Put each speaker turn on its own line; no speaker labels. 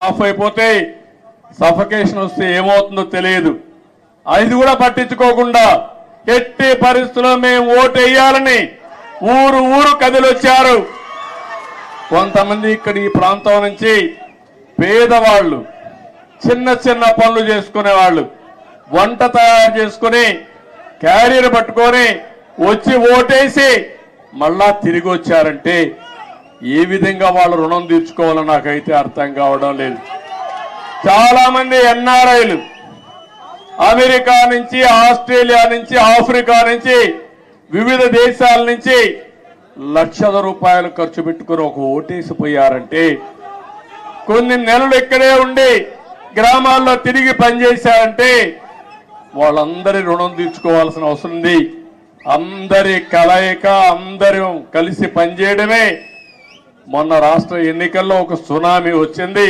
Of అయిపోతే suffocation వస్తే ఏమవుతుందో తెలియదు. అది కూడా పట్టించుకోకుండా ఎట్టి పరిస్థితుల్లో మేము ఓటు వేయాలని ఊరు ఊరు కదిలొచ్చారు. కొంతమంది ఇక్కడ ఈ ప్రాంతం నుంచి పేదవాళ్ళు, చిన్న చిన్న పనులు చేసుకునేవాళ్ళు, వంట తయారు చేసుకుని క్యారియర్ పట్టుకొని వచ్చి ఓటేసి మళ్ళా తిరిగి వచ్చారంటే ఏ విధంగా వాళ్ళు రుణం తీర్చుకోవాలో నాకైతే అర్థం కావడం లేదు. చాలా మంది ఎన్ఆర్ఐలు అమెరికా నుంచి, ఆస్ట్రేలియా నుంచి, ఆఫ్రికా నుంచి, వివిధ దేశాల నుంచి లక్షల రూపాయలు ఖర్చు పెట్టుకుని ఒక ఓటేసిపోయారంటే, కొన్ని నెలలు ఇక్కడే ఉండి గ్రామాల్లో తిరిగి పనిచేశారంటే వాళ్ళందరి రుణం తీర్చుకోవాల్సిన అవసరం ఉంది. అందరి కలయిక, అందరూ కలిసి పనిచేయడమే. మొన్న రాష్ట్ర ఎన్నికల్లో ఒక సునామీ వచ్చింది.